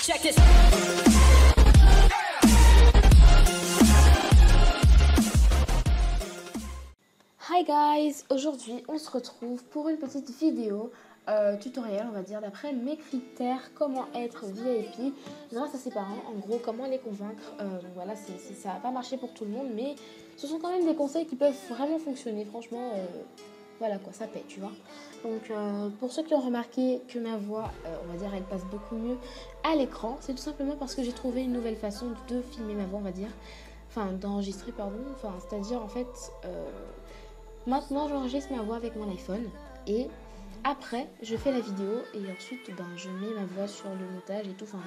Check this. Hi guys, aujourd'hui on se retrouve pour une petite vidéo tutoriel, on va dire, d'après mes critères, comment être VIP grâce à ses parents, en gros comment les convaincre. Voilà, ça n'a pas marché pour tout le monde, mais ce sont quand même des conseils qui peuvent vraiment fonctionner, franchement, voilà quoi, ça paie, tu vois. Donc pour ceux qui ont remarqué que ma voix, on va dire, elle passe beaucoup mieux à l'écran, c'est tout simplement parce que j'ai trouvé une nouvelle façon de filmer ma voix, on va dire, enfin d'enregistrer, pardon, enfin c'est-à-dire en fait... Maintenant, j'enregistre ma voix avec mon iPhone et après, je fais la vidéo et ensuite, je mets ma voix sur le montage et tout. Enfin,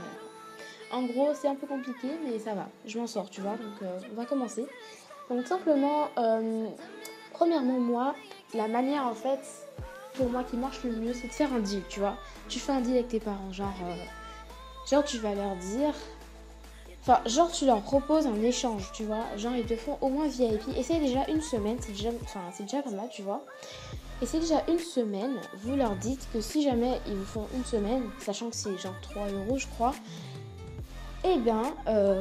voilà. En gros, c'est un peu compliqué, mais ça va. Je m'en sors, tu vois. Donc, on va commencer. Donc, simplement, premièrement, moi, la manière, en fait, pour moi qui marche le mieux, c'est de faire un deal, tu vois. Tu fais un deal avec tes parents, genre tu vas leur dire... Enfin, genre tu leur proposes un échange, tu vois. Genre ils te font au moins VIP. Essaye déjà une semaine, c'est déjà pas mal, tu vois. Essayez déjà une semaine, vous leur dites que si jamais ils vous font une semaine, sachant que c'est genre 3 € je crois, eh bien,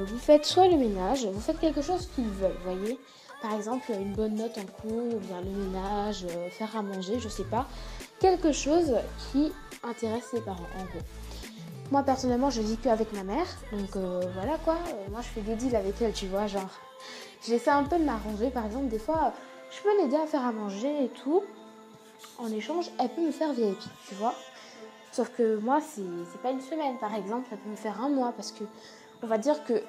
vous faites soit le ménage, vous faites quelque chose qu'ils veulent, vous voyez. Par exemple, une bonne note en cours, ou bien le ménage, faire à manger, je sais pas. Quelque chose qui intéresse les parents, en gros. Moi, personnellement, je vis qu'avec ma mère, donc voilà quoi. Moi, je fais des deals avec elle, tu vois, genre... J'essaie un peu de m'arranger, par exemple, des fois, je peux l'aider à faire à manger et tout. En échange, elle peut me faire VIP, tu vois. Sauf que moi, c'est pas une semaine, par exemple, elle peut me faire un mois, parce que on va dire que...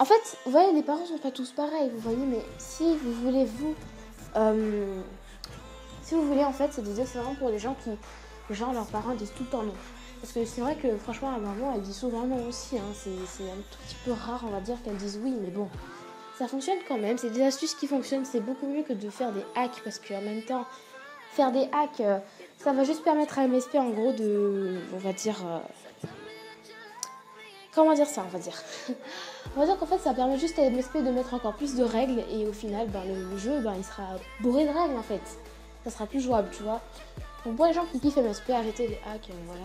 En fait, vous voyez, les parents sont pas tous pareils, vous voyez, mais si vous voulez, si vous voulez, en fait, c'est des deals, c'est vraiment pour les gens qui... Genre, leurs parents disent tout le temps non. Parce que c'est vrai que franchement, la maman, elle dit souvent non aussi. Hein. C'est un tout petit peu rare, on va dire, qu'elle dise oui. Mais bon, ça fonctionne quand même. C'est des astuces qui fonctionnent. C'est beaucoup mieux que de faire des hacks. Parce qu'en même temps, faire des hacks, ça va juste permettre à MSP, en gros, de... On va dire... Comment dire ça, on va dire. On va dire qu'en fait, ça permet juste à MSP de mettre encore plus de règles. Et au final, le jeu, il sera bourré de règles, en fait. Ça sera plus jouable, tu vois. Donc pour les gens qui kiffent MSP, arrêtez les hacks, voilà.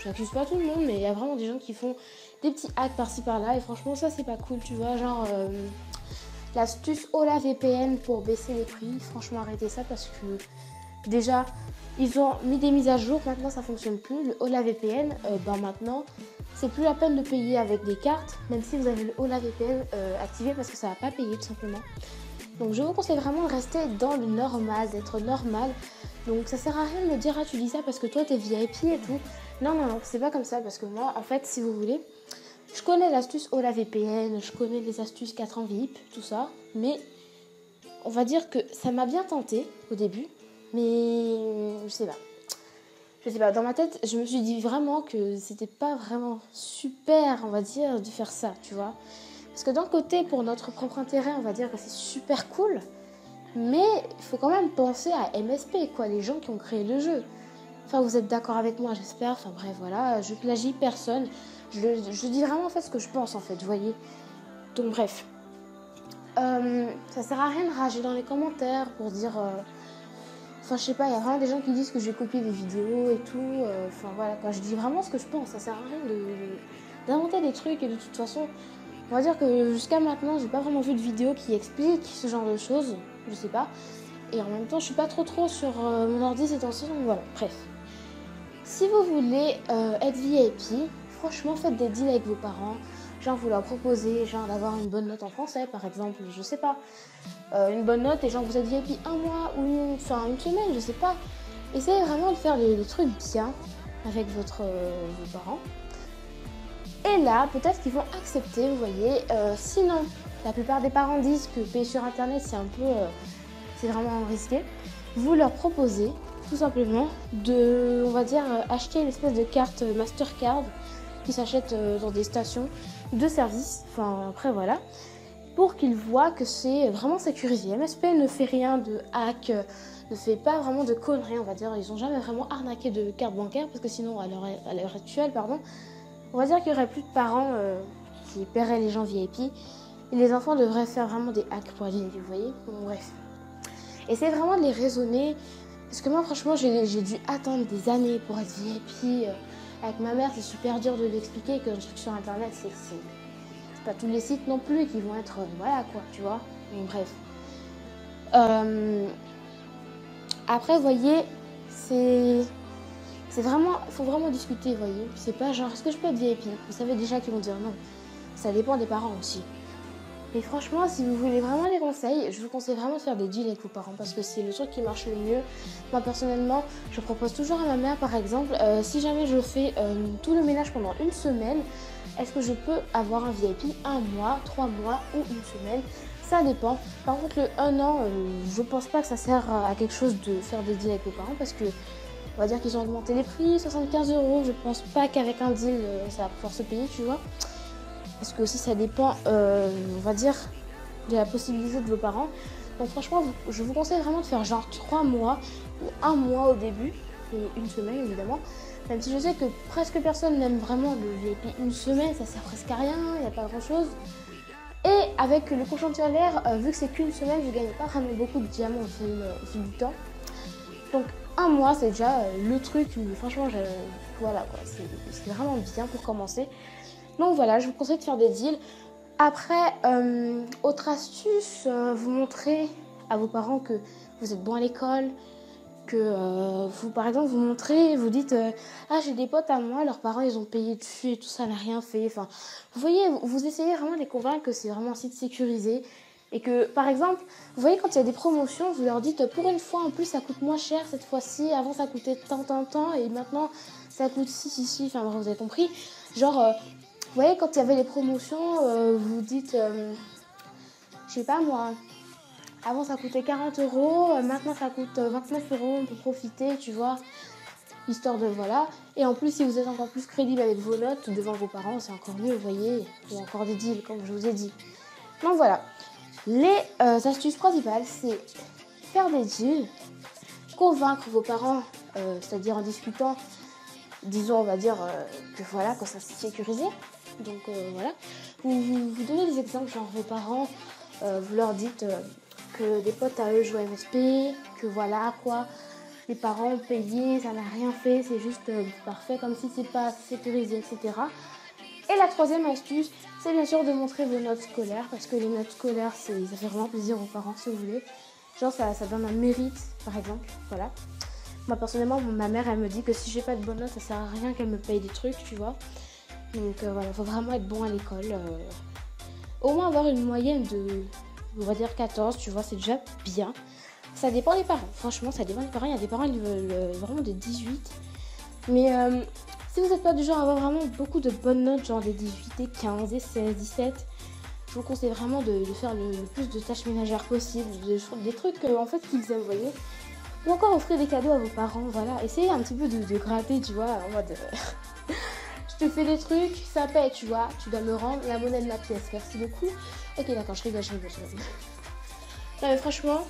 J'accuse pas tout le monde, mais il y a vraiment des gens qui font des petits hacks par-ci par-là. Et franchement, ça c'est pas cool, tu vois. Genre l'astuce Ola VPN pour baisser les prix. Franchement, arrêtez ça parce que déjà, ils ont mis des mises à jour. Maintenant, ça fonctionne plus. Le Ola VPN, maintenant, c'est plus la peine de payer avec des cartes, même si vous avez le Ola VPN activé parce que ça va pas payer tout simplement. Donc je vous conseille vraiment de rester dans le normal, d'être normal. Donc ça sert à rien de me dire ah tu dis ça parce que toi t'es VIP et tout. Non, c'est pas comme ça parce que moi en fait si vous voulez, je connais l'astuce Ola VPN, je connais les astuces 4 ans VIP, tout ça. Mais on va dire que ça m'a bien tenté au début, mais je sais pas, dans ma tête je me suis dit vraiment que c'était pas vraiment super on va dire de faire ça, tu vois. Parce que d'un côté, pour notre propre intérêt, on va dire que c'est super cool. Mais il faut quand même penser à MSP, quoi, les gens qui ont créé le jeu. Enfin, vous êtes d'accord avec moi, j'espère. Enfin bref, voilà, je plagie personne. Je dis vraiment en fait ce que je pense, en fait, vous voyez. Donc bref. Ça sert à rien de rager dans les commentaires pour dire... Enfin, je sais pas, il y a vraiment des gens qui disent que j'ai copié des vidéos et tout. Enfin voilà, quoi, je dis vraiment ce que je pense. Ça sert à rien d'inventer des trucs et de toute façon... On va dire que jusqu'à maintenant, j'ai pas vraiment vu de vidéo qui explique ce genre de choses, je sais pas. Et en même temps, je suis pas trop sur mon ordi ces temps-ci, donc voilà, bref. Si vous voulez être VIP, franchement, faites des deals avec vos parents. Genre, vous leur proposez, genre, d'avoir une bonne note en français, par exemple, je sais pas. Une bonne note et genre, vous êtes VIP un mois ou une semaine, je sais pas. Essayez vraiment de faire des trucs bien avec vos parents. Et là, peut-être qu'ils vont accepter, vous voyez. Sinon, la plupart des parents disent que payer sur Internet, c'est un peu... c'est vraiment risqué. Vous leur proposez, tout simplement, de, on va dire, acheter une espèce de carte Mastercard qui s'achète dans des stations de service. Enfin, après, voilà. Pour qu'ils voient que c'est vraiment sécurisé. MSP ne fait rien de hack, ne fait pas vraiment de conneries, on va dire. Ils n'ont jamais vraiment arnaqué de carte bancaire parce que sinon, à l'heure actuelle, on va dire qu'il n'y aurait plus de parents qui paieraient les gens VIP. Et les enfants devraient faire vraiment des hacks pour être VIP, vous voyez. Bon, bref. Essayez vraiment de les raisonner. Parce que moi, franchement, j'ai dû attendre des années pour être VIP. Avec ma mère, c'est super dur de lui expliquer que le truc sur internet, c'est pas tous les sites non plus qui vont être, voilà quoi, tu vois. Donc bref. Après, vous voyez, c'est vraiment, il faut vraiment discuter, vous voyez. C'est pas genre, est-ce que je peux être VIP? Vous savez déjà qu'ils vont dire non. Ça dépend des parents aussi. Et franchement, si vous voulez vraiment des conseils, je vous conseille vraiment de faire des deals avec vos parents parce que c'est le truc qui marche le mieux. Moi, personnellement, je propose toujours à ma mère, par exemple, si jamais je fais tout le ménage pendant une semaine, est-ce que je peux avoir un VIP 1 mois, 3 mois ou une semaine? Ça dépend. Par contre, le 1 an, je pense pas que ça sert à quelque chose de faire des deals avec vos parents parce que on va dire qu'ils ont augmenté les prix, 75 €. Je pense pas qu'avec un deal, ça va pouvoir se payer, tu vois. Parce que aussi ça dépend, on va dire, de la possibilité de vos parents. Donc franchement, je vous conseille vraiment de faire genre 3 mois ou 1 mois au début, et une semaine évidemment. Même si je sais que presque personne n'aime vraiment le VIP une semaine, ça sert presque à rien, il n'y a pas grand chose. Et avec le cochon tirelire, vu que c'est qu'une semaine, je ne gagne pas vraiment beaucoup de diamants au fil du temps. Donc 1 mois c'est déjà le truc, mais franchement, voilà quoi, c'est vraiment bien pour commencer. Donc voilà, je vous conseille de faire des deals. Après, autre astuce, vous montrez à vos parents que vous êtes bon à l'école, que vous, par exemple, vous montrez, vous dites ah, j'ai des potes à moi, leurs parents, ils ont payé dessus et tout ça n'a rien fait. Enfin, vous voyez, vous essayez vraiment de les convaincre que c'est vraiment un site sécurisé. Et que, par exemple, vous voyez, quand il y a des promotions, vous leur dites pour une fois, en plus, ça coûte moins cher cette fois-ci. Avant, ça coûtait tant, et maintenant, ça coûte ci. Enfin, bref, vous avez compris. Genre... vous voyez, quand il y avait les promotions, vous dites, je sais pas moi, avant ça coûtait 40 €, maintenant ça coûte 29 €, on peut profiter, tu vois, histoire de voilà. Et en plus, si vous êtes encore plus crédible avec vos notes devant vos parents, c'est encore mieux, vous voyez, ou encore des deals, comme je vous ai dit. Donc voilà, les astuces principales, c'est faire des deals, convaincre vos parents, c'est-à-dire en discutant, disons, on va dire que voilà, quand ça c'est sécurisé. Donc voilà, vous donnez des exemples, genre vos parents, vous leur dites que des potes à eux jouent à MSP, que voilà quoi, les parents ont payé, ça n'a rien fait, c'est juste parfait, comme si c'est pas sécurisé, etc. Et la troisième astuce, c'est bien sûr de montrer vos notes scolaires, parce que les notes scolaires, ça fait vraiment plaisir aux parents si vous voulez. Genre ça donne un mérite, par exemple, voilà. Moi personnellement, ma mère, elle me dit que si j'ai pas de bonnes notes, ça sert à rien qu'elle me paye des trucs, tu vois. Donc voilà, faut vraiment être bon à l'école. Au moins avoir une moyenne de, on va dire 14, tu vois, c'est déjà bien. Ça dépend des parents, franchement, ça dépend des parents. Il y a des parents qui veulent vraiment des 18. Mais si vous n'êtes pas du genre à avoir vraiment beaucoup de bonnes notes, genre des 18, des 15, des 16, 17, je vous conseille vraiment de faire le plus de tâches ménagères possible, des trucs en fait qu'ils aiment, vous voyez. Ou encore offrir des cadeaux à vos parents, voilà. Essayez un petit peu de gratter, tu vois, en mode... je te fais des trucs, ça paie, tu vois. Tu dois me rendre la monnaie de ma pièce, merci beaucoup. Ok, d'accord, je rigole. Non mais franchement,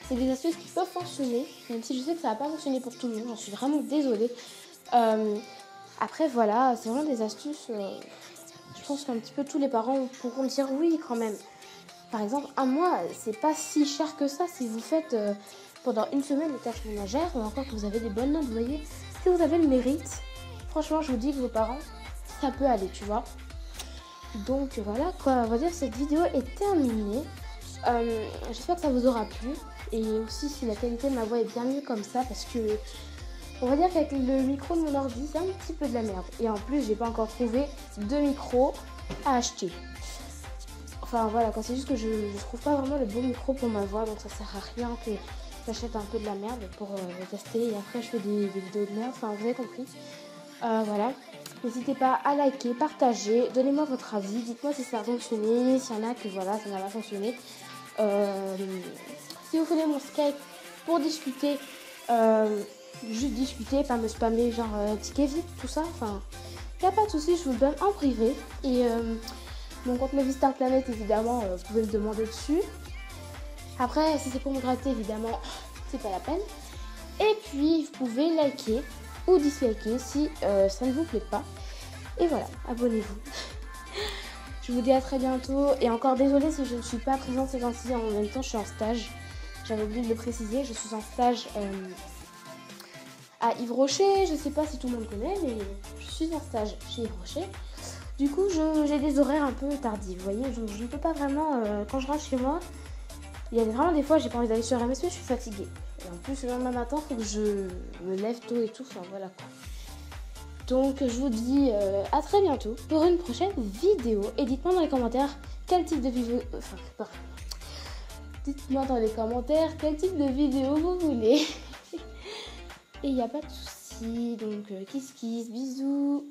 c'est des astuces qui peuvent fonctionner, même si je sais que ça va pas fonctionner pour tout le monde, j'en suis vraiment désolée. Après, voilà, c'est vraiment des astuces... je pense qu'un petit peu tous les parents pourront dire oui quand même. Par exemple, un mois, c'est pas si cher que ça si vous faites... pendant une semaine des tâches ménagères ou encore que vous avez des bonnes notes, vous voyez. Si vous avez le mérite, franchement, je vous dis que vos parents, ça peut aller, tu vois. Donc voilà, quoi, on va dire que cette vidéo est terminée. J'espère que ça vous aura plu. Et aussi si la qualité de ma voix est bien mieux comme ça, parce que on va dire qu'avec le micro de mon ordi, c'est un petit peu de la merde. Et en plus, j'ai pas encore trouvé de micro à acheter. Enfin voilà, c'est juste que je trouve pas vraiment le bon micro pour ma voix, donc ça sert à rien que j'achète un peu de la merde pour tester et après je fais des vidéos de merde, enfin vous avez compris. Voilà, n'hésitez pas à liker, partager, donnez-moi votre avis, dites-moi si ça a fonctionné, s'il y en a que voilà, ça n'a pas fonctionné. Si vous voulez mon Skype pour discuter, juste discuter, pas me spammer genre ticket vite, tout ça, enfin, y a pas de souci, je vous le donne en privé. Et mon compte Movistar Planet, évidemment, vous pouvez me demander dessus. Après, si c'est pour me gratter, évidemment, c'est pas la peine. Et puis, vous pouvez liker ou disliker si ça ne vous plaît pas. Et voilà, abonnez-vous. Je vous dis à très bientôt. Et encore désolée si je ne suis pas présente ces temps-ci. En même temps, je suis en stage. J'avais oublié de le préciser. Je suis en stage à Yves Rocher. Je sais pas si tout le monde connaît, mais je suis en stage chez Yves Rocher. Du coup, j'ai des horaires un peu tardifs, vous voyez. Donc, je ne peux pas vraiment, quand je rentre chez moi, il y a vraiment des fois, j'ai pas envie d'aller sur MSP, je suis fatiguée. Et en plus, le lendemain matin, il faut que je me lève tôt et tout, enfin voilà quoi. Donc, je vous dis à très bientôt pour une prochaine vidéo. Et dites-moi dans les commentaires quel type de vidéo... Dites-moi dans les commentaires quel type de vidéo vous voulez. Et il n'y a pas de souci. Donc, kiss kiss, bisous.